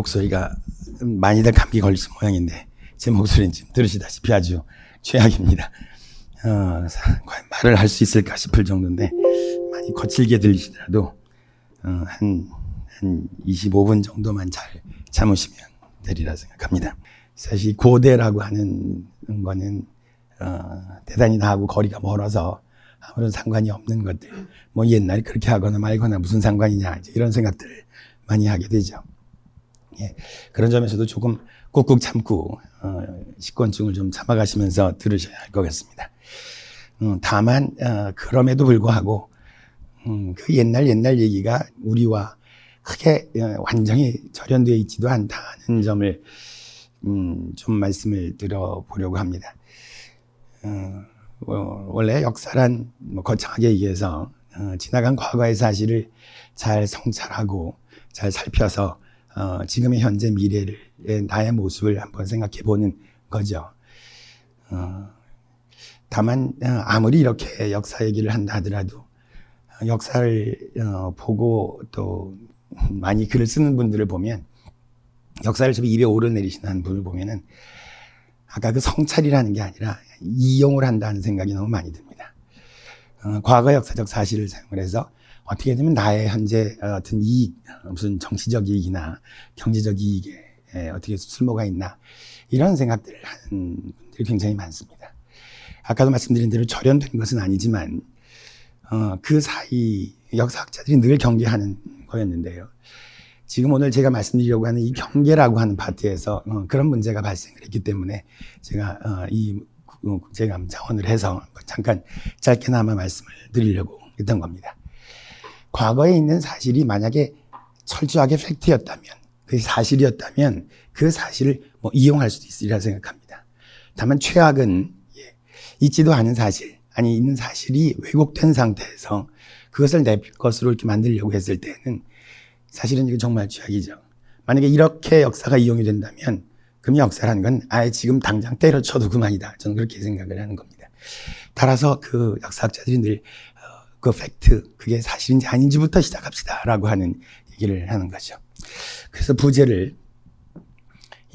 목소리가 많이들 감기 걸리신 모양인데 제 목소리는 지금 들으시다시피 아주 최악입니다. 과연 말을 할 수 있을까 싶을 정도인데 많이 거칠게 들리시더라도 한 25분 정도만 잘 참으시면 되리라 생각합니다. 사실 고대라고 하는 거는 대단히 나하고 거리가 멀어서 아무런 상관이 없는 것들, 뭐 옛날에 그렇게 하거나 말거나 무슨 상관이냐, 이제 이런 생각들을 많이 하게 되죠. 예, 그런 점에서도 조금 꾹꾹 참고 식곤증을 좀 참아가시면서 들으셔야 할 것 같습니다. 다만 그럼에도 불구하고 그 옛날 얘기가 우리와 크게 완전히 절연되어 있지도 않다는 점을 좀 말씀을 드려보려고 합니다. 원래 역사란 거창하게 얘기해서 지나간 과거의 사실을 잘 성찰하고 잘 살펴서 지금의 현재 미래를 나의 모습을 한번 생각해 보는 거죠. 다만 아무리 이렇게 역사 얘기를 한다 하더라도 역사를 보고 또 많이 글을 쓰는 분들을 보면, 역사를 좀 입에 오르내리시는 분을 보면은 아까 그 성찰이라는 게 아니라 이용을 한다는 생각이 너무 많이 듭니다. 과거 역사적 사실을 사용을 해서 어떻게 되면 나의 현재 어떤 이익, 무슨 정치적 이익이나 경제적 이익에 어떻게 쓸모가 있나, 이런 생각들을 하는 분들이 굉장히 많습니다. 아까도 말씀드린 대로 절연된 것은 아니지만 그 사이 역사학자들이 늘 경계하는 거였는데요. 지금 오늘 제가 말씀드리려고 하는 이 경계라고 하는 파트에서 그런 문제가 발생을 했기 때문에 제가 이 국제감 자원을 해서 잠깐 짧게나마 말씀을 드리려고 했던 겁니다. 과거에 있는 사실이 만약에 철저하게 팩트였다면, 그 사실이었다면 그 사실을 이용할 수도 있으리라 생각합니다. 다만 최악은 있지도 않은 사실, 아니 있는 사실이 왜곡된 상태에서 그것을 내 것으로 이렇게 만들려고 했을 때는 사실은 이거 정말 최악이죠. 만약에 이렇게 역사가 이용이 된다면 그럼 역사라는 건 아예 지금 당장 때려쳐도 그만이다. 저는 그렇게 생각을 하는 겁니다. 따라서 그 역사학자들이 늘 그 팩트, 그게 사실인지 아닌지부터 시작합시다라고 하는 얘기를 하는 거죠. 그래서 부제를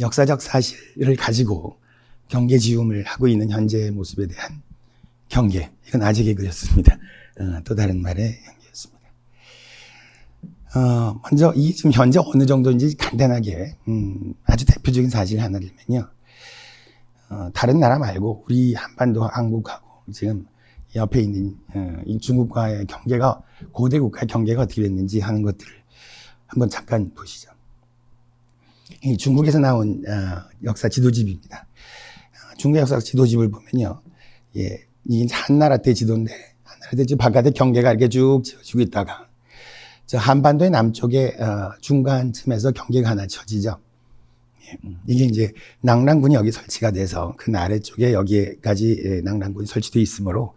역사적 사실을 가지고 경계지움을 하고 있는 현재의 모습에 대한 경계, 이건 아직의 글이었습니다. 또 다른 말의 경계였습니다. 먼저 이 지금 현재 어느 정도인지 간단하게 아주 대표적인 사실 하나 들면요. 다른 나라 말고 우리 한반도 한국하고 지금 옆에 있는 이 중국과의 경계가, 고대 국가의 경계가 어떻게 됐는지 하는 것들을 한번 잠깐 보시죠. 이 중국에서 나온 역사 지도집입니다. 중국 역사 지도집을 보면요, 이게 한나라 때 지도인데, 한나라 때 지금 바깥에 경계가 이렇게 쭉 지어지고 있다가 저 한반도의 남쪽에 중간쯤에서 경계가 하나 쳐지죠. 이게 이제 낭랑군이 여기 설치가 돼서 그 아래쪽에 여기까지 낭랑군이 설치되어 있으므로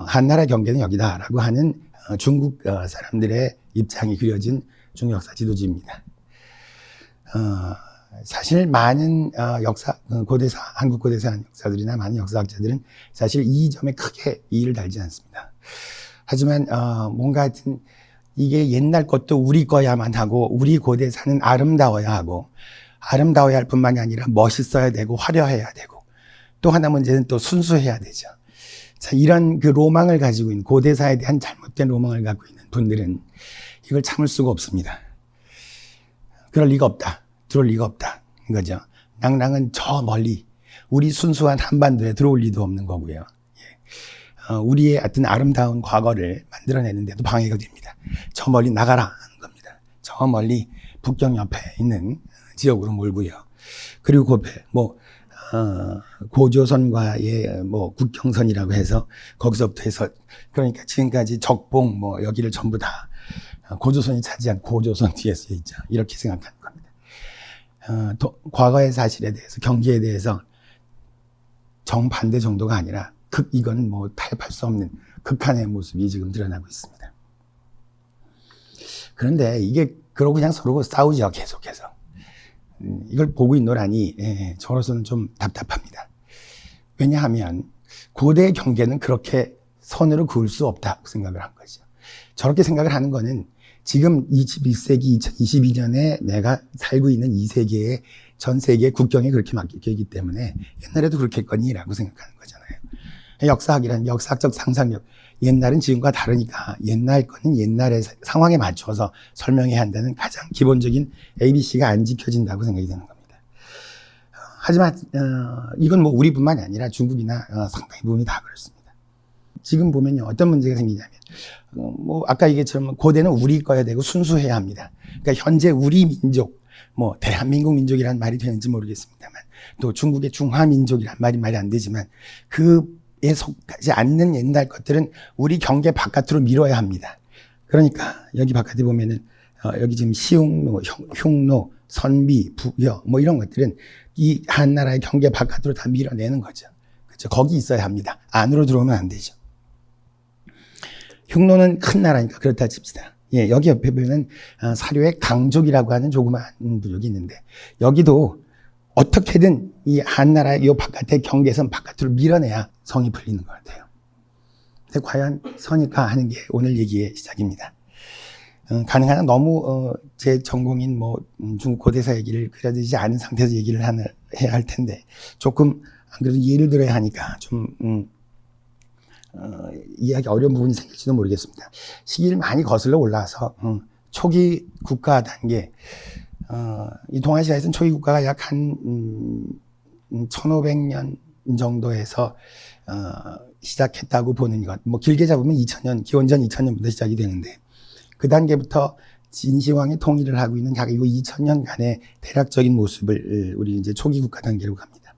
한나라 경계는 여기다라고 하는 중국 사람들의 입장이 그려진 중국 역사 지도지입니다. 사실 많은 고대사, 한국 고대사 역사들이나 많은 역사학자들은 사실 이 점에 크게 이의를 달지 않습니다. 하지만 뭔가 하여튼 이게 옛날 것도 우리 거야만 하고, 우리 고대사는 아름다워야 하고, 아름다워야 할 뿐만이 아니라 멋있어야 되고 화려해야 되고, 또 하나 문제는 또 순수해야 되죠. 자, 이런 그 로망을 가지고 있는, 고대사에 대한 잘못된 로망을 갖고 있는 분들은 이걸 참을 수가 없습니다. 그럴 리가 없다, 들어올 리가 없다 이거죠. 낭랑은 저 멀리 우리 순수한 한반도에 들어올 리도 없는 거고요. 우리의 어떤 아름다운 과거를 만들어내는데도 방해가 됩니다. 저 멀리 나가라 하는 겁니다. 저 멀리 북경 옆에 있는 지역으로 몰고요. 그리고 그 옆에 고조선과의 국경선이라고 해서 거기서부터 해서, 그러니까 지금까지 적봉 여기를 전부 다 고조선이 차지한 고조선 뒤에 서 있죠. 이렇게 생각하는 겁니다. 과거의 사실에 대해서, 경계에 대해서 정반대 정도가 아니라 이건 타협할 수 없는 극한의 모습이 지금 드러나고 있습니다. 그런데 이게 그러고 그냥 서로 싸우죠, 계속해서. 이걸 보고 있노라니 저로서는 좀 답답합니다. 왜냐하면 고대의 경계는 그렇게 선으로 그을 수 없다고 생각을 한 거죠. 저렇게 생각을 하는 거는 지금 21세기 2022년에 내가 살고 있는 이 세계의 전 세계 국경에 그렇게 맡겨 있기 때문에 옛날에도 그렇겠거니라고 생각하는 거잖아요. 역사학이란 역사학적 상상력. 옛날은 지금과 다르니까 옛날 거는 옛날의 상황에 맞춰서 설명해야 한다는 가장 기본적인 ABC가 안 지켜진다고 생각이 드는 겁니다. 하지만 이건 뭐 우리뿐만이 아니라 중국이나 상당히 부분이 다 그렇습니다. 지금 보면요, 어떤 문제가 생기냐면 뭐 아까 얘기했처럼 고대는 우리 거야 되고 순수해야 합니다. 그러니까 현재 우리 민족, 뭐 대한민국 민족이라는 말이 되는지 모르겠습니다만, 또 중국의 중화민족이라는 말이 안 되지만 그에 속하지 않는 옛날 것들은 우리 경계 바깥으로 밀어야 합니다. 그러니까 여기 바깥에 보면은 여기 지금 시흥로, 흉노, 선비, 부여 뭐 이런 것들은 이 한나라의 경계 바깥으로 다 밀어내는 거죠. 그렇죠? 거기 있어야 합니다. 안으로 들어오면 안 되죠. 흉노는 큰 나라니까 그렇다 칩시다. 예, 여기 옆에 보면 사료의 강족이라고 하는 조그마한 부족이 있는데 여기도 어떻게든 이 한나라의 이 바깥의 경계선 바깥으로 밀어내야 성이 풀리는 것 같아요. 근데 과연 선일까 하는 게 오늘 얘기의 시작입니다. 가능한 한 너무 제 전공인 뭐 중국 고대사 얘기를 그려지지 않은 상태에서 얘기를 해야 할 텐데 조금 안 그래도 예를 들어야 하니까 좀 이해하기 어려운 부분이 생길지도 모르겠습니다. 시기를 많이 거슬러 올라와서 초기 국가 단계, 이 동아시아에서는 초기 국가가 약 한 1500년 정도에서 시작했다고 보는 것. 뭐 길게 잡으면 2000년, 기원전 2000년부터 시작이 되는데 그 단계부터 진시황이 통일을 하고 있는 약 2000년간의 대략적인 모습을 우리 이제 초기 국가 단계로 갑니다.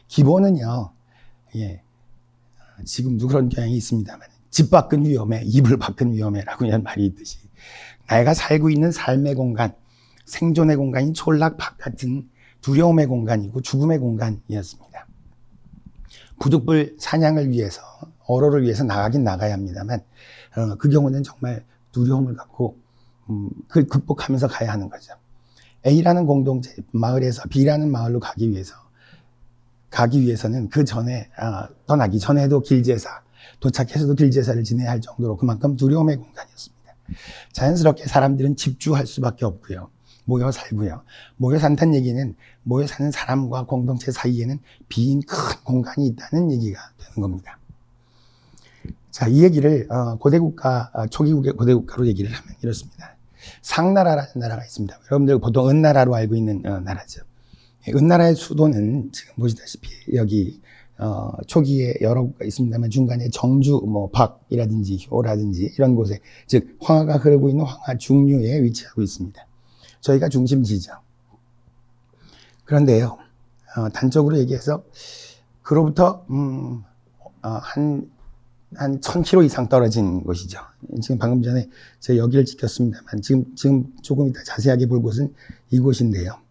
기본은요, 예, 지금도 그런 경향이 있습니다만, 집 밖은 위험해, 이불 밖은 위험해라고 이런 말이 있듯이, 내가 살고 있는 삶의 공간, 생존의 공간인 촌락 바깥은 두려움의 공간이고 죽음의 공간이었습니다. 부득불 사냥을 위해서, 어로를 위해서 나가긴 나가야 합니다만, 그 경우는 정말 두려움을 갖고 그걸 극복하면서 가야 하는 거죠. A라는 공동체 마을에서 B라는 마을로 가기 위해서는 그 전에 떠나기 전에도 길제사, 도착해서도 길제사를 지내야 할 정도로 그만큼 두려움의 공간이었습니다. 자연스럽게 사람들은 집주할 수밖에 없고요. 모여 살고요. 모여 산다는 얘기는 모여 사는 사람과 공동체 사이에는 빈 큰 공간이 있다는 얘기가 되는 겁니다. 자, 이 얘기를 고대국가, 초기 고대국가로 얘기를 하면 이렇습니다. 상나라라는 나라가 있습니다. 여러분들 보통 은나라로 알고 있는 나라죠. 은나라의 수도는 지금 보시다시피 여기 초기에 여러 국가 있습니다만 중간에 정주, 뭐 박이라든지 효라든지 이런 곳에, 즉 황하가 흐르고 있는 황하 중류에 위치하고 있습니다. 저희가 중심지죠. 그런데요, 단적으로 얘기해서 그로부터 한 1000km 이상 떨어진 곳이죠. 지금 방금 전에 제가 여기를 찍혔습니다만 지금 조금 이따 자세하게 볼 곳은 이곳인데요.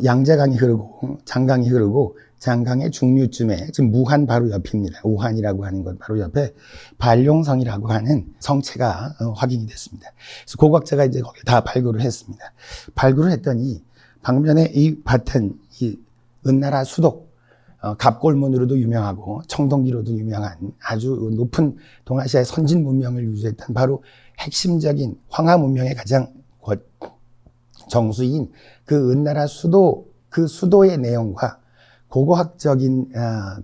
양재강이 흐르고 장강이 흐르고 장강의 중류쯤에 지금 무한 바로 옆입니다. 우한이라고 하는 것 바로 옆에 발룡성이라고 하는 성체가 확인이 됐습니다. 그래서 고고학자가 이제 거기 다 발굴을 했습니다. 발굴을 했더니 방금 전에 이 밭은 이 은나라 수도 갑골문으로도 유명하고 청동기로도 유명한 아주 높은 동아시아의 선진 문명을 유지했던 바로 핵심적인 황하 문명의 가장 정수인 그 은나라 수도, 그 수도의 내용과 고고학적인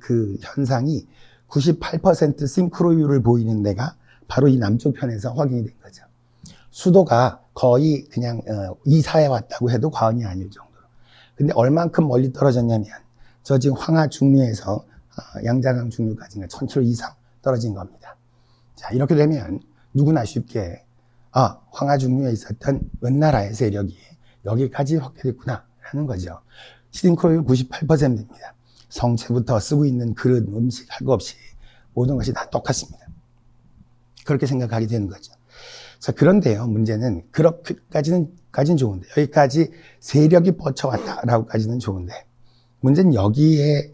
그 현상이 98% 싱크로율을 보이는 데가 바로 이 남쪽 편에서 확인이 된 거죠. 수도가 거의 그냥 이사해 왔다고 해도 과언이 아닐 정도로. 근데 얼만큼 멀리 떨어졌냐면 저 지금 황하 중류에서 양자강 중류까지가 1000km 이상 떨어진 겁니다. 자, 이렇게 되면 누구나 쉽게 황하 중류에 있었던 은나라의 세력이 여기까지 확대됐구나 라는 거죠. 싱크로율 98%입니다. 성체부터 쓰고 있는 그릇, 음식 할 거 없이 모든 것이 다 똑같습니다. 그렇게 생각하게 되는 거죠. 자, 그런데요, 문제는 그렇게까지는 좋은데, 여기까지 세력이 뻗쳐왔다라고까지는 좋은데, 문제는 여기에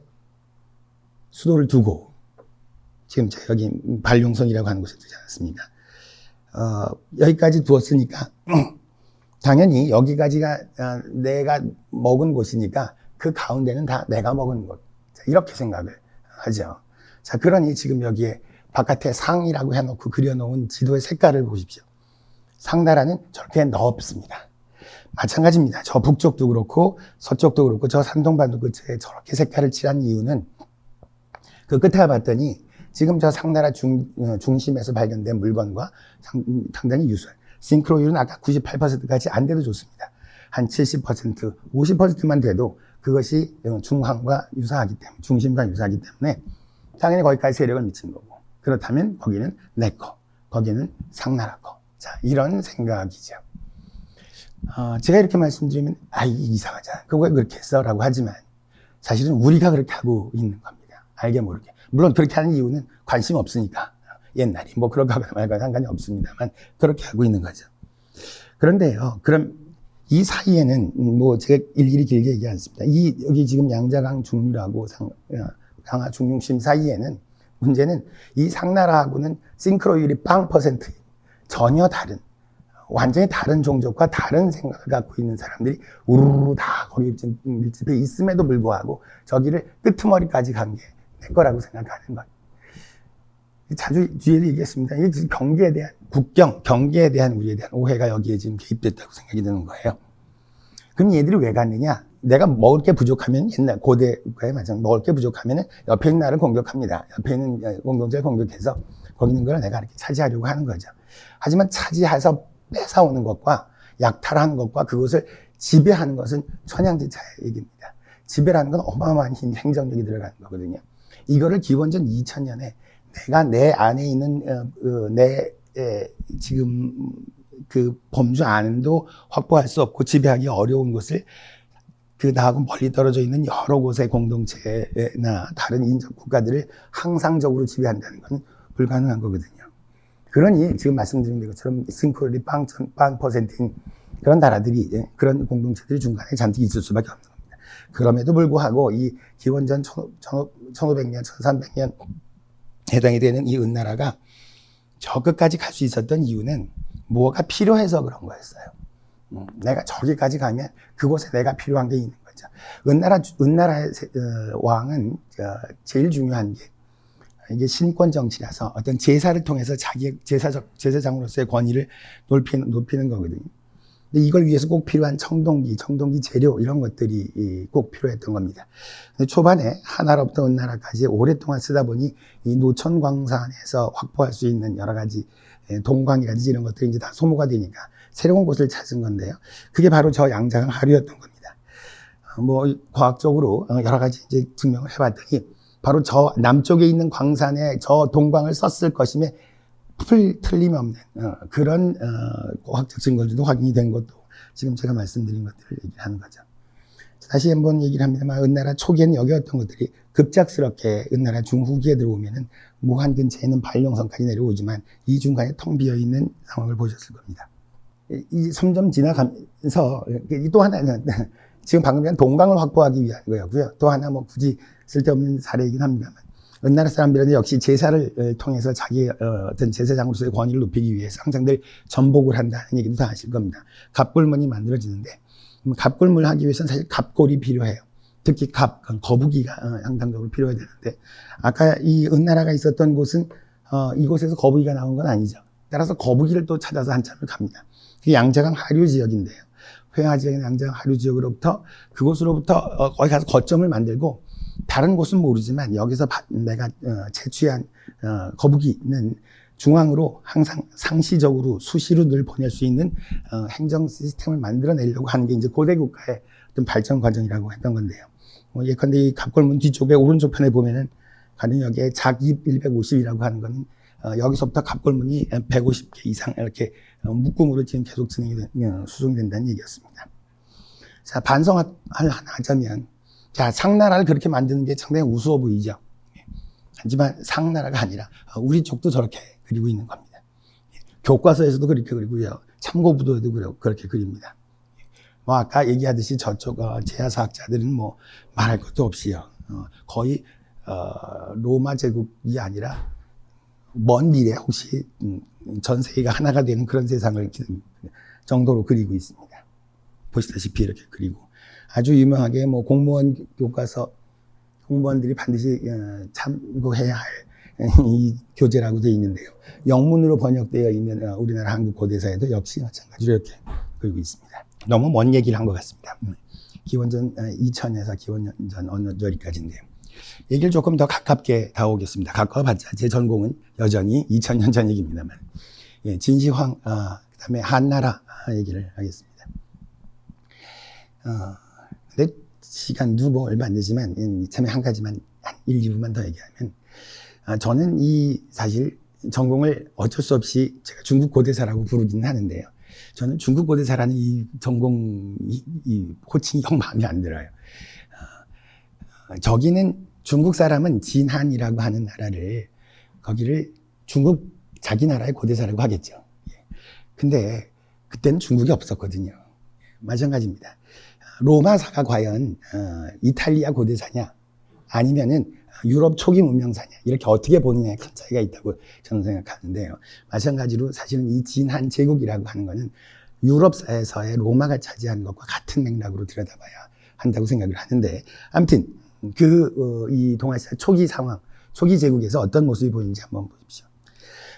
수도를 두고, 지금 제가 여기 발룡성이라고 하는 곳에 두지 않았습니까? 여기까지 두었으니까, 당연히 여기까지가 내가 먹은 곳이니까 그 가운데는 다 내가 먹은 곳. 이렇게 생각을 하죠. 자, 그러니 지금 여기에 바깥에 상이라고 해놓고 그려놓은 지도의 색깔을 보십시오. 상나라는 저렇게 넓습니다. 마찬가지입니다. 저 북쪽도 그렇고 서쪽도 그렇고 저 산동반도 끝에 저렇게 색깔을 칠한 이유는 그 끝에 가봤더니 지금 저 상나라 중심에서 발견된 물건과 상당히 유사해요. 싱크로율은 아까 98%까지 안 돼도 좋습니다. 한 70%, 50%만 돼도 그것이 중앙과 유사하기 때문에, 중심과 유사하기 때문에 당연히 거기까지 세력을 미친 거고, 그렇다면 거기는 내 거, 거기는 상나라 거. 자, 이런 생각이죠. 제가 이렇게 말씀드리면 이상하잖아, 그거 왜 그렇게 했어? 라고 하지만 사실은 우리가 그렇게 하고 있는 겁니다. 알게 모르게. 물론 그렇게 하는 이유는 관심 없으니까, 옛날이 뭐 그렇게 하거나 말거나 상관이 없습니다만 그렇게 하고 있는 거죠. 그런데요, 그럼 이 사이에는 뭐 제가 일일이 길게 얘기하지 않습니다. 여기 지금 양자강 중류라고 강하 중용심 사이에는 문제는 이 상나라하고는 싱크로율이 0% 전혀 다른, 완전히 다른 종족과 다른 생각을 갖고 있는 사람들이 우르르 다 거기 밀집해 있음에도 불구하고 저기를 끄트머리까지 간 게 내 거라고 생각하는 거예요. 자주 뒤에도 얘기했습니다. 이게 지금 경계에 대한, 국경, 경계에 대한 우리에 대한 오해가 여기에 지금 개입됐다고 생각이 드는 거예요. 그럼 얘들이 왜 갔느냐? 내가 먹을 게 부족하면, 옛날 고대 국가에 마찬가지로 먹을 게 부족하면 옆에 있는 나라를 공격합니다. 옆에 있는 공동체를 공격해서 거기 있는 걸 내가 이렇게 차지하려고 하는 거죠. 하지만 차지해서 뺏어오는 것과 약탈하는 것과 그것을 지배하는 것은 천양지차의 얘기입니다. 지배라는 건 어마어마한 힘, 행정력이 들어가는 거거든요. 이거를 기원전 2000년에 내가 내 안에 있는 지금 그 범주 안도 확보할 수 없고 지배하기 어려운 곳을 나하고 멀리 떨어져 있는 여러 곳의 공동체나 다른 인접 국가들을 항상적으로 지배한다는 건 불가능한 거거든요. 그러니 지금 말씀드린 것처럼 싱크로율이 0%인 그런 나라들이, 그런 공동체들이 중간에 잔뜩 있을 수밖에 없는 겁니다. 그럼에도 불구하고 이 기원전 1500년, 1300년 해당이 되는 이 은나라가 저 끝까지 갈 수 있었던 이유는 뭐가 필요해서 그런 거였어요. 내가 저기까지 가면 그곳에 내가 필요한 게 있는 거죠. 은나라의 왕은 제일 중요한 게 이게 신권 정치라서 어떤 제사를 통해서 자기의 제사장으로서의 권위를 높이는 거거든요. 근데 이걸 위해서 꼭 필요한 청동기 재료 이런 것들이 꼭 필요했던 겁니다. 근데 초반에 하나로부터 은나라까지 오랫동안 쓰다 보니 이 노천 광산에서 확보할 수 있는 여러 가지 동광이라든지 이런 것들이 이제 다 소모가 되니까 새로운 곳을 찾은 건데요. 그게 바로 저 양자강 하류였던 겁니다. 뭐 과학적으로 여러 가지 이제 증명을 해봤더니 바로 저 남쪽에 있는 광산에 저 동광을 썼을 것임에 틀림없는 그런 과학적 증거들도 확인이 된 것도 지금 제가 말씀드린 것들을 얘기하는 거죠. 다시 한번 얘기를 합니다만 은나라 초기에는 여기였던 것들이 급작스럽게 은나라 중후기에 들어오면은 무한 근처에는 발령성까지 내려오지만 이 중간에 텅 비어 있는 상황을 보셨을 겁니다. 이 점점 지나가면서 또 하나는 지금 방금 전에 동강을 확보하기 위한 거였고요. 또 하나 뭐 굳이 쓸데없는 사례이긴 합니다만 은나라 사람들은 역시 제사를 통해서 자기의 어떤 제사장으로서의 권위를 높이기 위해서 항상 늘 전복을 한다는 얘기도 다 아실 겁니다. 갑골문이 만들어지는데 갑골문을 하기 위해서는 사실 갑골이 필요해요. 특히 거북이가 항상적으로 필요해야 되는데 아까 이 은나라가 있었던 곳은 이곳에서 거북이가 나온 건 아니죠. 따라서 거북이를 또 찾아서 한참을 갑니다. 그게 양자강 하류 지역인데요. 회화 지역의 양자강 하류 지역으로부터 그곳으로부터 거기 가서 거점을 만들고 다른 곳은 모르지만 여기서 내가 채취한 거북이는 중앙으로 항상 상시적으로 수시로 늘 보낼 수 있는 행정 시스템을 만들어내려고 하는 게 이제 고대 국가의 어떤 발전 과정이라고 했던 건데요. 예컨대 이 갑골문 뒤쪽에 오른쪽 편에 보면은 가령 여기에 작입 150이라고 하는 거는 여기서부터 갑골문이 150개 이상 이렇게 묶음으로 지금 계속 수송이 된다는 얘기였습니다. 자, 반성을 하나 하자면 자, 상나라를 그렇게 만드는 게 상당히 우스워 보이죠. 하지만 상나라가 아니라 우리 쪽도 저렇게 그리고 있는 겁니다. 교과서에서도 그렇게 그리고요. 참고부도에도 그렇게 그립니다. 뭐 아까 얘기하듯이 저쪽 제야사학자들은 뭐 말할 것도 없이요. 거의 로마 제국이 아니라 먼 미래 혹시 전 세계가 하나가 되는 그런 세상을 정도로 그리고 있습니다. 보시다시피 이렇게 그리고 아주 유명하게 뭐 공무원 교과서 공무원들이 반드시 참고해야 할 이 교재라고 되어 있는데요. 영문으로 번역되어 있는 우리나라 한국 고대사에도 역시 마찬가지로 이렇게 그리고 있습니다. 너무 먼 얘기를 한 것 같습니다. 기원전 2000에서 기원전 어느 저리까지인데요. 얘기를 조금 더 가깝게 다오겠습니다. 가까워봤자 제 전공은 여전히 2000년 전 얘기입니다만. 예, 진시황, 그 다음에 한나라 얘기를 하겠습니다. 근데 시간도 뭐 얼마 안 되지만, 참에 한 가지만, 한 1, 2분만 더 얘기하면, 저는 사실 전공을 어쩔 수 없이 제가 중국 고대사라고 부르기는 하는데요. 저는 중국 고대사라는 이 전공, 이 호칭이 영 마음에 안 들어요. 저기는 중국 사람은 진한이라고 하는 나라를, 거기를 중국 자기 나라의 고대사라고 하겠죠. 근데 그때는 중국이 없었거든요. 마찬가지입니다. 로마사가 과연 이탈리아 고대사냐 아니면은 유럽 초기 문명사냐 이렇게 어떻게 보느냐에 큰 차이가 있다고 저는 생각하는데요. 마찬가지로 사실은 이 진한 제국이라고 하는 거는 유럽사에서의 로마가 차지하는 것과 같은 맥락으로 들여다봐야 한다고 생각을 하는데, 아무튼 이 동아시아 초기 상황, 초기 제국에서 어떤 모습이 보이는지 한번 보십시오.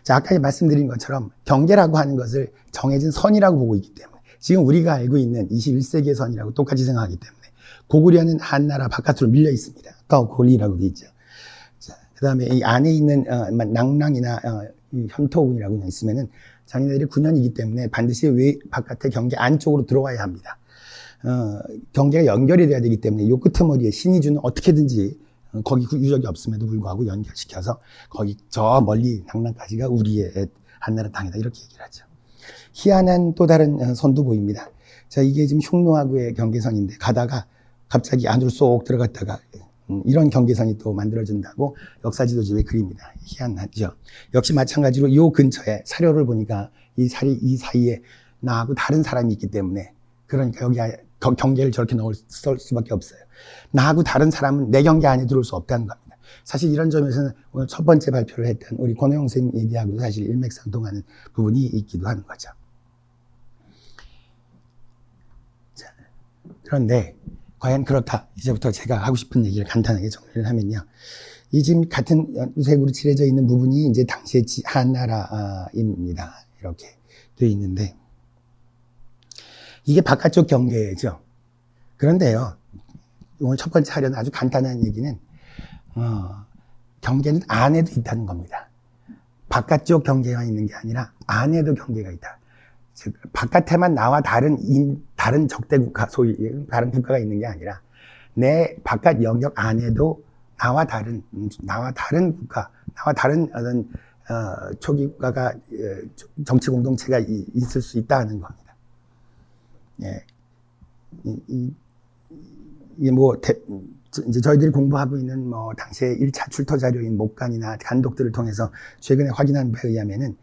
자, 아까 말씀드린 것처럼 경계라고 하는 것을 정해진 선이라고 보고 있기 때문에, 지금 우리가 알고 있는 21세기의 선이라고 똑같이 생각하기 때문에 고구려는 한나라 바깥으로 밀려 있습니다. 아까 고리라고 되어 있죠. 자, 그 다음에 이 안에 있는 낭랑이나 현토군이라고 있으면은 자기네들이 군현이기 때문에 반드시 바깥의 경계 안쪽으로 들어와야 합니다. 경계가 연결이 돼야 되기 때문에 요 끄트머리에 신이 주는 어떻게든지 거기 유적이 없음에도 불구하고 연결시켜서 거기 저 멀리 낭랑까지가 우리의 한나라 땅이다 이렇게 얘기를 하죠. 희한한 또 다른 선도 보입니다. 자, 이게 지금 흉노하고의 경계선인데 가다가 갑자기 안으로 쏙 들어갔다가 이런 경계선이 또 만들어진다고 역사지도집에 그립니다. 희한하죠. 역시 마찬가지로 이 근처에 사료를 보니까 이 사이에 나하고 다른 사람이 있기 때문에, 그러니까 여기 경계를 저렇게 넣을 수밖에 없어요. 나하고 다른 사람은 내 경계 안에 들어올 수 없다는 겁니다. 사실 이런 점에서는 오늘 첫 번째 발표를 했던 우리 권호영 선생님 얘기하고도 사실 일맥상통하는 부분이 있기도 하는 거죠. 자, 그런데 과연 그렇다. 이제부터 제가 하고 싶은 얘기를 간단하게 정리를 하면요. 이 지금 같은 색으로 칠해져 있는 부분이 이제 당시의 한나라입니다. 이렇게 되어 있는데, 이게 바깥쪽 경계죠. 그런데요, 오늘 첫 번째 하려는 아주 간단한 얘기는, 경계는 안에도 있다는 겁니다. 바깥쪽 경계가 있는 게 아니라 안에도 경계가 있다. 즉, 바깥에만 나와 다른 적대 국가, 소위 다른 국가가 있는 게 아니라 내 바깥 영역 안에도 나와 다른 국가, 나와 다른 어떤 초기 국가가 정치 공동체가 있을 수 있다는 겁니다. 예, 이게 이제 저희들이 공부하고 있는 당시의 1차 출토 자료인 목간이나 간독들을 통해서 최근에 확인한 바에 의하면은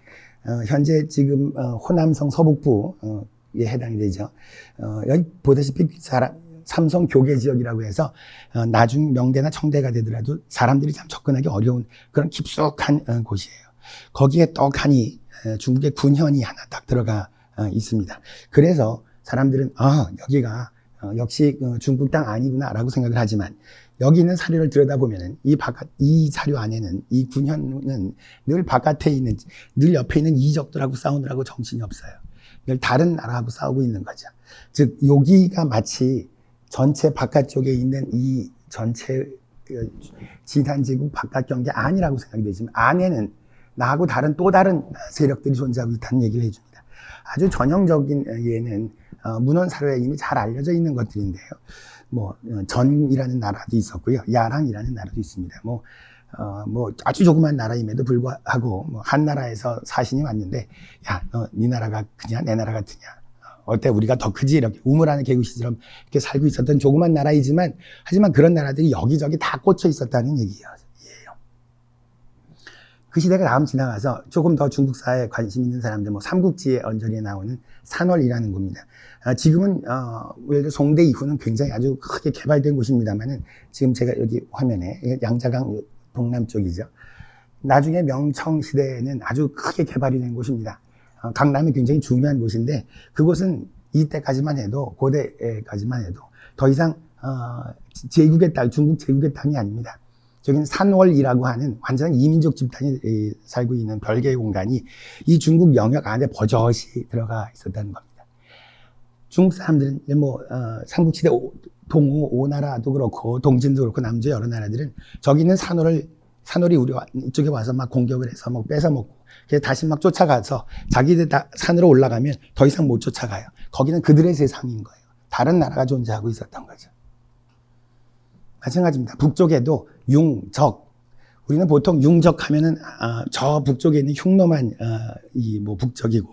현재 지금 호남성 서북부에 해당이 되죠. 여기 보다시피 삼성 교계 지역이라고 해서 나중 명대나 청대가 되더라도 사람들이 참 접근하기 어려운 그런 깊숙한 곳이에요. 거기에 떡하니 중국의 군현이 하나 딱 들어가 있습니다. 그래서 사람들은 여기가 역시 중국 땅 아니구나라고 생각을 하지만, 여기 있는 사료를 들여다보면은 이 사료 안에는 이 군현은 늘 바깥에 있는, 늘 옆에 있는 이적들하고 싸우느라고 정신이 없어요. 늘 다른 나라하고 싸우고 있는 거죠. 즉 여기가 마치 전체 바깥쪽에 있는 이 전체 진한제국 바깥 경계 아니라고 생각이 되지만, 안에는 나하고 또 다른 세력들이 존재하고 있다는 얘기를 해줍니다. 아주 전형적인 예는 문헌 사료에 이미 잘 알려져 있는 것들인데요. 전이라는 나라도 있었고요. 야랑이라는 나라도 있습니다. 아주 조그만 나라임에도 불구하고 한나라에서 사신이 왔는데, 야, 네 나라가 크냐 내 나라 같으냐, 어때 우리가 더 크지, 이렇게 우물안의 개구시처럼 이렇게 살고 있었던 조그만 나라이지만, 하지만 그런 나라들이 여기저기 다 꽂혀 있었다는 얘기예요. 그 시대가 다음 지나가서 조금 더 중국사에 관심 있는 사람들, 삼국지의 언저리에 나오는 산월이라는 곳입니다. 지금은 예를 들어 송대 이후는 굉장히 아주 크게 개발된 곳입니다만은, 지금 제가 여기 화면에 양자강 동남쪽이죠. 나중에 명청 시대에는 아주 크게 개발이 된 곳입니다. 강남이 굉장히 중요한 곳인데, 그곳은 이때까지만 해도, 고대까지만 해도 더 이상 제국의 땅, 중국 제국의 땅이 아닙니다. 저기는 산월이라고 하는 완전 이민족 집단이 살고 있는 별개의 공간이 이 중국 영역 안에 버젓이 들어가 있었다는 겁니다. 중국 사람들은 삼국시대 동우 오나라도 그렇고 동진도 그렇고 남조 여러 나라들은 저기 있는 산월이 우리 이쪽에 와서 막 공격을 해서 막 뺏어먹고 그래서 다시 막 쫓아가서 자기들 다 산으로 올라가면 더 이상 못 쫓아가요. 거기는 그들의 세상인 거예요. 다른 나라가 존재하고 있었던 거죠. 마찬가지입니다. 북쪽에도 융적. 우리는 보통 융적 하면은 저 북쪽에 있는 흉노만 북적이고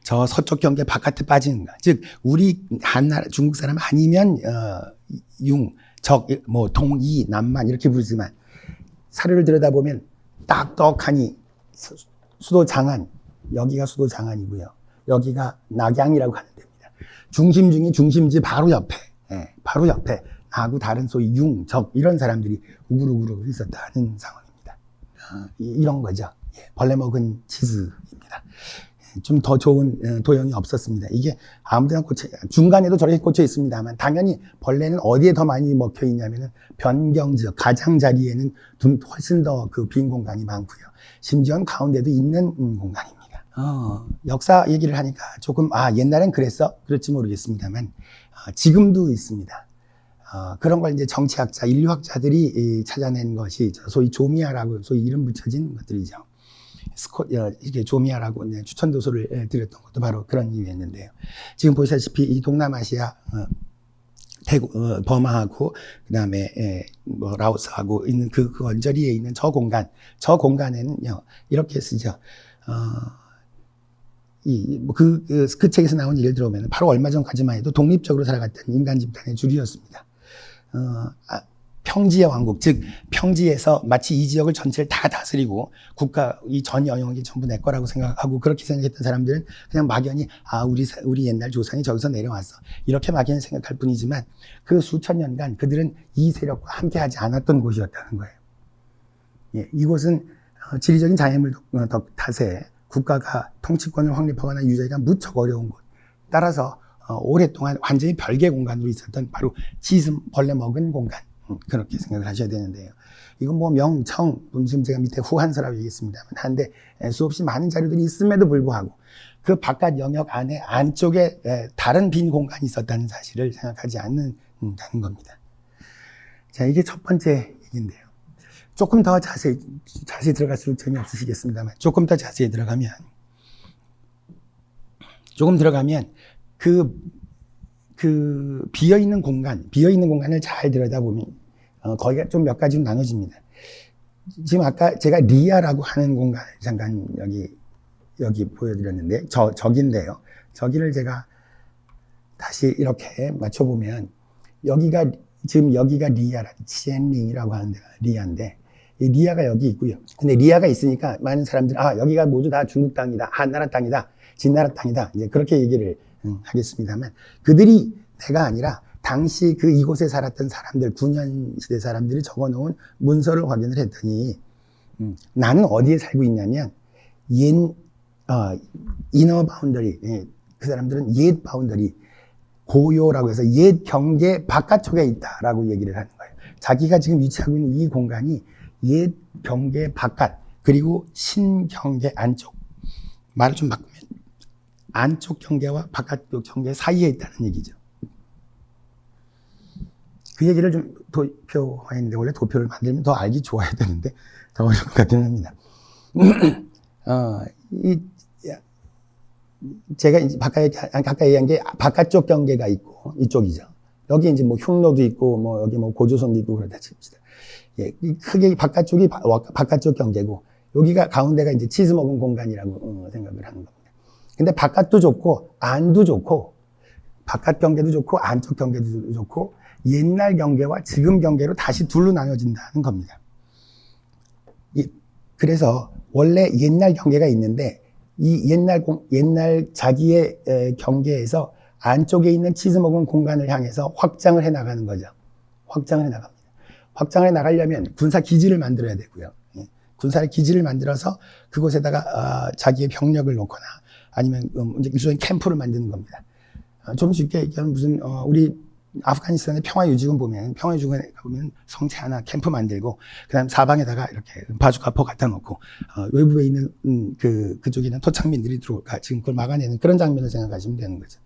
저 서쪽 경계 바깥에 빠지는 거. 즉 우리 한나라 중국 사람 아니면 융적 동이 남만 이렇게 부르지만 사료를 들여다보면 딱떡하니 수도 장안, 여기가 수도 장안이고요. 여기가 낙양이라고 하는 데입니다. 중심 중에 중심지 바로 옆에 나하고 다른 소위 융, 적 이런 사람들이 우글우글 있었다는 상황입니다. 이런 거죠. 벌레 먹은 치즈입니다. 좀 더 좋은 도형이 없었습니다. 이게 아무데나 중간에도 저렇게 꽂혀 있습니다만 당연히 벌레는 어디에 더 많이 먹혀 있냐면은 변경지역, 가장자리에는 훨씬 더 그 빈 공간이 많고요. 심지어는 가운데도 있는 공간입니다. 역사 얘기를 하니까 조금 옛날엔 그럴지 모르겠습니다만 지금도 있습니다. 그런 걸 이제 정치학자, 인류학자들이 찾아낸 것이 소위 조미아라고 소위 이름 붙여진 것들이죠. 이게 조미아라고 이제 추천도서를 드렸던 것도 바로 그런 이유였는데요. 지금 보시다시피 이 동남아시아 태국, 버마하고 그다음에 라오스하고 있는 그 언저리에 있는 저 공간에는요 이렇게 쓰죠. 그 책에서 나온 예를 들어보면 바로 얼마 전까지만 해도 독립적으로 살아갔던 인간 집단의 주류였습니다. 평지의 왕국, 즉 평지에서 마치 이 지역을 전체를 다 다스리고 국가 이 전 영역이 전부 내 거라고 생각하고 그렇게 생각했던 사람들은 그냥 막연히 우리 옛날 조상이 저기서 내려왔어 이렇게 막연히 생각할 뿐이지만 그 수천 년간 그들은 이 세력과 함께하지 않았던 곳이었다는 거예요. 이곳은 지리적인 장애물 탓에 국가가 통치권을 확립하거나 유지하기가 무척 어려운 곳. 따라서 오랫동안 완전히 별개 공간으로 있었던 바로 벌레 먹은 공간. 그렇게 생각을 하셔야 되는데요. 이건 명청, 지금 제가 밑에 후한서라고 얘기했습니다만 한데 수없이 많은 자료들이 있음에도 불구하고 그 바깥 영역 안에 안쪽에 다른 빈 공간이 있었다는 사실을 생각하지 않는다는 겁니다. 자, 이게 첫 번째 얘기인데요. 조금 더 자세히 들어갈수록 재미없으시겠습니다만 조금 더 자세히 들어가면 그 비어있는 공간을 잘 들여다보면 거기가 좀 몇 가지로 나눠집니다. 지금 아까 제가 리아라고 하는 공간을 잠깐 여기 보여드렸는데 저기인데요. 저기를 제가 다시 이렇게 맞춰보면 여기가 리아라, 치엔링이라고 하는 데가 리아인데 이 리아가 여기 있고요. 근데 리아가 있으니까 많은 사람들이 여기가 모두 다 중국 땅이다, 한나라 땅이다, 진나라 땅이다 이제 그렇게 얘기를 하겠습니다만 그들이 내가 아니라 당시 이곳에 살았던 사람들, 9년 시대 사람들이 적어놓은 문서를 확인을 했더니 나는 어디에 살고 있냐면 이너 바운더리, 그 사람들은 옛 바운더리, 고요라고 해서 옛 경계 바깥쪽에 있다라고 얘기를 하는 거예요. 자기가 지금 위치하고 있는 이 공간이 옛 경계 바깥 그리고 신경계 안쪽, 말을 좀 바꾸면 안쪽 경계와 바깥쪽 경계 사이에 있다는 얘기죠. 그 얘기를 좀 도표화했는데 원래 도표를 만들면 더 알기 좋아야 되는데 더 어려운 것 같긴 합니다. 제가 이제 가까이 얘기한 게 바깥쪽 경계가 있고 이쪽이죠. 여기 이제 흉노도 있고 여기 고조선도 있고 그러다 칩시다. 크게 바깥쪽이 바깥쪽 경계고 여기가 가운데가 이제 치즈 먹은 공간이라고 생각을 하는 겁니다. 근데 바깥도 좋고 안도 좋고 바깥 경계도 좋고 안쪽 경계도 좋고 옛날 경계와 지금 경계로 다시 둘로 나눠진다는 겁니다. 그래서 원래 옛날 경계가 있는데 이 옛날 자기의 경계에서 안쪽에 있는 치즈 먹은 공간을 향해서 확장을 해 나가는 거죠. 확장을 해 나갑니다. 확장을 해 나가려면 군사 기지를 만들어야 되고요. 군사 기지를 만들어서 그곳에다가 자기의 병력을 놓거나 아니면 일종의 캠프를 만드는 겁니다. 좀 쉽게 얘기하면 우리 아프가니스탄의 평화유지군 보면, 평화유지군에 가보면 성체 하나 캠프 만들고, 그 다음 사방에다가 이렇게 바주카포 갖다 놓고, 외부에 있는, 그쪽에 있는 토착민들이 들어올까, 지금 그걸 막아내는 그런 장면을 생각하시면 되는 거죠.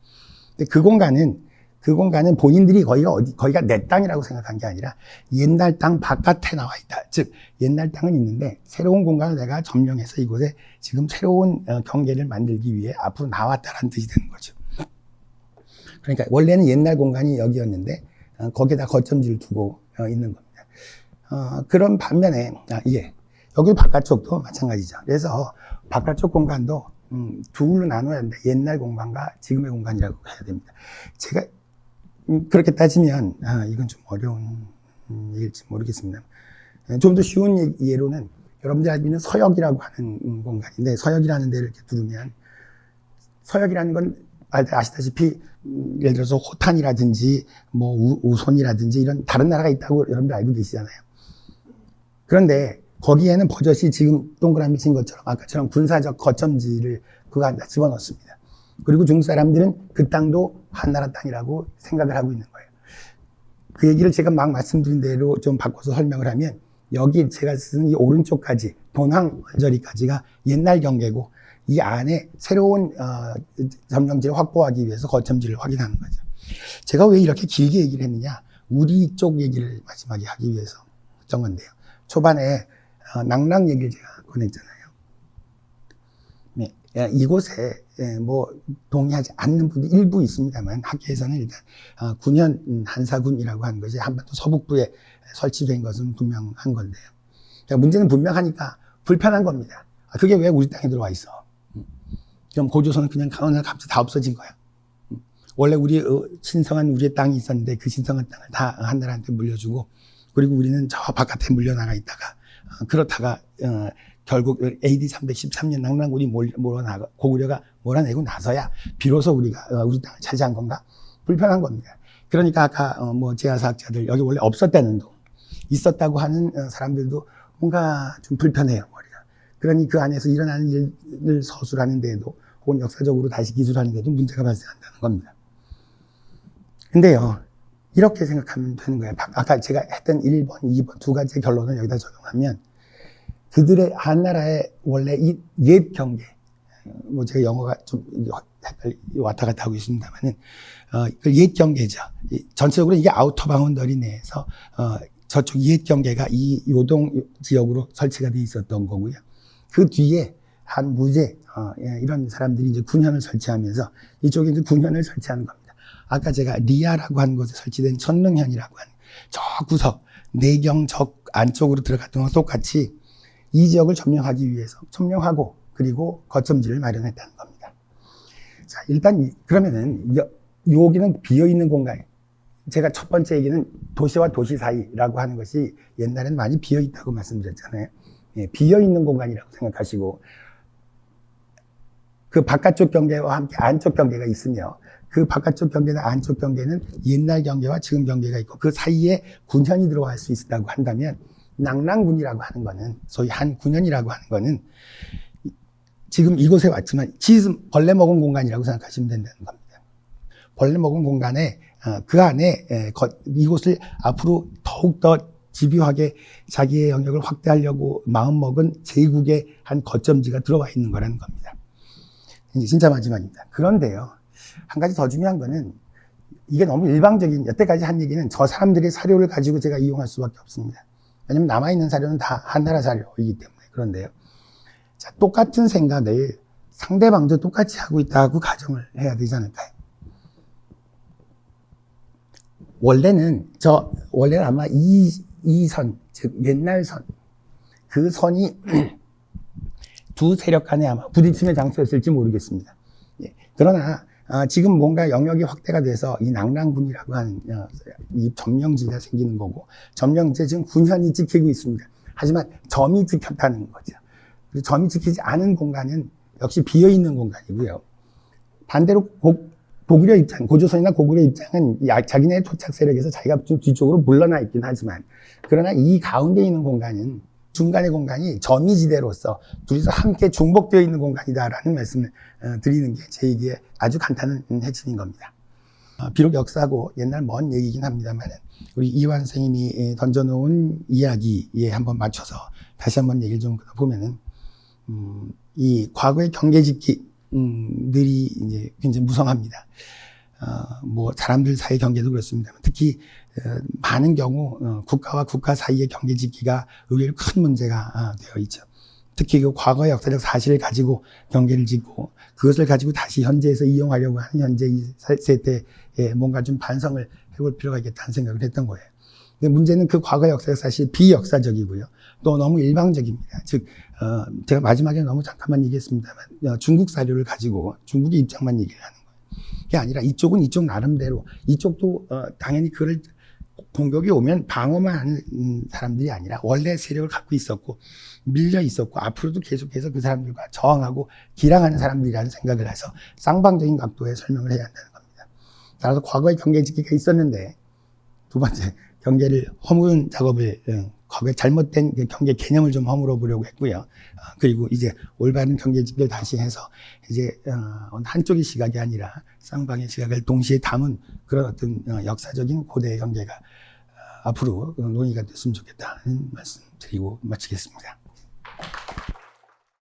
근데 그 공간은 본인들이 거기가 내 땅이라고 생각한 게 아니라 옛날 땅 바깥에 나와 있다. 즉, 옛날 땅은 있는데 새로운 공간을 내가 점령해서 이곳에 지금 새로운 경계를 만들기 위해 앞으로 나왔다라는 뜻이 되는 거죠. 그러니까 원래는 옛날 공간이 여기였는데 거기에다 거점지를 두고 있는 겁니다. 그런 반면에 여기 바깥쪽도 마찬가지죠. 그래서 바깥쪽 공간도 둘로 나눠야 한다. 옛날 공간과 지금의 공간이라고 해야 됩니다. 제가 그렇게 따지면 이건 좀 어려운 얘기일지 모르겠습니다. 좀 더 쉬운 예로는 여러분들 알고 있는 서역이라고 하는 공간인데, 서역이라는 데를 이렇게 두르면, 서역이라는 건 아시다시피 예를 들어서 호탄이라든지 뭐 우손이라든지 이런 다른 나라가 있다고 여러분들 알고 계시잖아요. 그런데 거기에는 버젓이 지금 동그라미 친 것처럼 아까처럼 군사적 거점지를 그거 안다 집어넣습니다. 그리고 중국 사람들은 그 땅도 한나라 땅이라고 생각을 하고 있는 거예요. 그 얘기를 제가 막 말씀드린 대로 좀 바꿔서 설명을 하면, 여기 제가 쓴 이 오른쪽까지 돈항 언저리까지가 옛날 경계고, 이 안에 새로운 점령지를 확보하기 위해서 거점지를 확인하는 거죠. 제가 왜 이렇게 길게 얘기를 했느냐, 우리 쪽 얘기를 마지막에 하기 위해서 했던 건데요. 초반에 낭랑 얘기를 제가 꺼냈잖아요. 네, 이곳에 뭐 동의하지 않는 분도 일부 있습니다만, 학계에서는 일단 군현 한사군이라고 하는 것이 한반도 서북부에 설치된 것은 분명한 건데요. 그러니까 문제는 분명하니까 불편한 겁니다. 그게 왜 우리 땅에 들어와 있어? 그럼 고조선은 그냥 어느 갑자기 다 없어진 거야. 원래 우리 신성한 우리의 땅이 있었는데 그 신성한 땅을 다 한나라한테 물려주고, 그리고 우리는 저 바깥에 물려나가 있다가 그렇다가 결국 AD 313년 낙랑군이 고구려가 몰아내고 나서야 비로소 우리가 우리 땅을 차지한 건가? 불편한 겁니다. 그러니까 아까 뭐 제야사학자들 여기 원래 없었다는 동, 있었다고 하는 사람들도 뭔가 좀 불편해요, 머리가. 그러니 그 안에서 일어나는 일을 서술하는 데에도 혹은 역사적으로 다시 기술하는 데도 문제가 발생한다는 겁니다. 근데요, 이렇게 생각하면 되는 거예요. 아까 제가 했던 1번, 2번 두 가지의 결론을 여기다 적용하면, 그들의 한나라의 원래 이 옛 경계, 뭐 제가 영어가 좀 왔다 갔다 하고 있습니다만은, 그 옛 경계죠. 전체적으로 이게 아우터 바운더리 내에서, 저쪽 옛 경계가 이 요동 지역으로 설치가 돼 있었던 거고요. 그 뒤에 한 무제, 이런 사람들이 이제 군현을 설치하면서 이쪽에 이제 군현을 설치하는 겁니다. 아까 제가 리아라고 하는 곳에 설치된 천릉현이라고 하는 저 구석, 내경적 안쪽으로 들어갔던 것과 똑같이 이 지역을 점령하기 위해서 점령하고 그리고 거점지를 마련했다는 겁니다. 자, 일단 그러면은 여기는 비어있는 공간. 제가 첫 번째 얘기는 도시와 도시 사이라고 하는 것이 옛날에는 많이 비어있다고 말씀드렸잖아요. 비어있는 공간이라고 생각하시고, 그 바깥쪽 경계와 함께 안쪽 경계가 있으며, 그 바깥쪽 경계나 안쪽 경계는 옛날 경계와 지금 경계가 있고, 그 사이에 군현이 들어갈 수 있다고 한다면, 낙랑군이라고 하는 거는, 소위 한 군현이라고 하는 거는 지금 이곳에 왔지만 벌레 먹은 공간이라고 생각하시면 된다는 겁니다. 벌레 먹은 공간에 그 안에 이곳을 앞으로 더욱더 집요하게 자기의 영역을 확대하려고 마음먹은 제국의 한 거점지가 들어와 있는 거라는 겁니다. 이제 진짜 마지막입니다. 그런데요, 한 가지 더 중요한 거는, 이게 너무 일방적인, 여태까지 한 얘기는 저 사람들의 사료를 가지고 제가 이용할 수밖에 없습니다. 왜냐면 남아있는 사료는 다 한나라 사료이기 때문에. 그런데요, 자, 똑같은 생각을 상대방도 똑같이 하고 있다고 가정을 해야 되지 않을까요? 원래는 아마 이 선, 즉 옛날 선, 그 선이 두 세력 간에 아마 부딪힘의 장소였을지 모르겠습니다. 그러나 지금 뭔가 영역이 확대가 돼서 이 낙랑군이라고 하는 이 점령지가 생기는 거고, 점령지에 지금 군현이 지키고 있습니다. 하지만 점이 지켰다는 거죠. 그리고 점이 지키지 않은 공간은 역시 비어있는 공간이고요. 반대로 고구려 입장, 고조선이나 고구려 입장은 자기네 토착 세력에서 자기가 좀 뒤쪽으로 물러나 있긴 하지만, 그러나 이 가운데 있는 공간은, 중간의 공간이 점이지대로서 둘이서 함께 중복되어 있는 공간이다라는 말씀을 드리는 게 제 얘기의 아주 간단한 핵심인 겁니다. 비록 역사고 옛날 먼 얘기긴 합니다만 우리 이완 선생님이 던져놓은 이야기에 한번 맞춰서 다시 한번 얘기를 좀 보면은 이 과거의 경계짓기들이 이제 굉장히 무성합니다. 뭐 사람들 사이 경계도 그렇습니다. 특히 많은 경우 국가와 국가 사이의 경계짓기가 의외로 큰 문제가 되어 있죠. 특히 그 과거의 역사적 사실을 가지고 경계를 짓고 그것을 가지고 다시 현재에서 이용하려고 하는 현재 이 세대에 뭔가 좀 반성을 해볼 필요가 있겠다는 생각을 했던 거예요. 근데 문제는 그 과거 역사적 사실 비역사적이고요. 또 너무 일방적입니다. 즉 제가 마지막에 너무 잠깐만 얘기했습니다만 중국 사료를 가지고 중국의 입장만 얘기를 하는 거예요. 그게 아니라 이쪽은 이쪽 나름대로 이쪽도 당연히 그걸 공격이 오면 방어만 하는 사람들이 아니라 원래 세력을 갖고 있었고 밀려 있었고 앞으로도 계속해서 그 사람들과 저항하고 기량하는 사람들이라는 생각을 해서 쌍방적인 각도의 설명을 해야 한다는 겁니다. 따라서 과거에 경계짓기가 있었는데 두 번째 경계를 허무는 작업을 과거에 잘못된 경계 개념을 좀 허물어 보려고 했고요. 그리고 이제 올바른 경계짓기를 다시 해서 이제 한쪽의 시각이 아니라 쌍방의 시각을 동시에 담은 그런 어떤 역사적인 고대의 경계가 앞으로 논의가 됐으면 좋겠다는 말씀 드리고 마치겠습니다.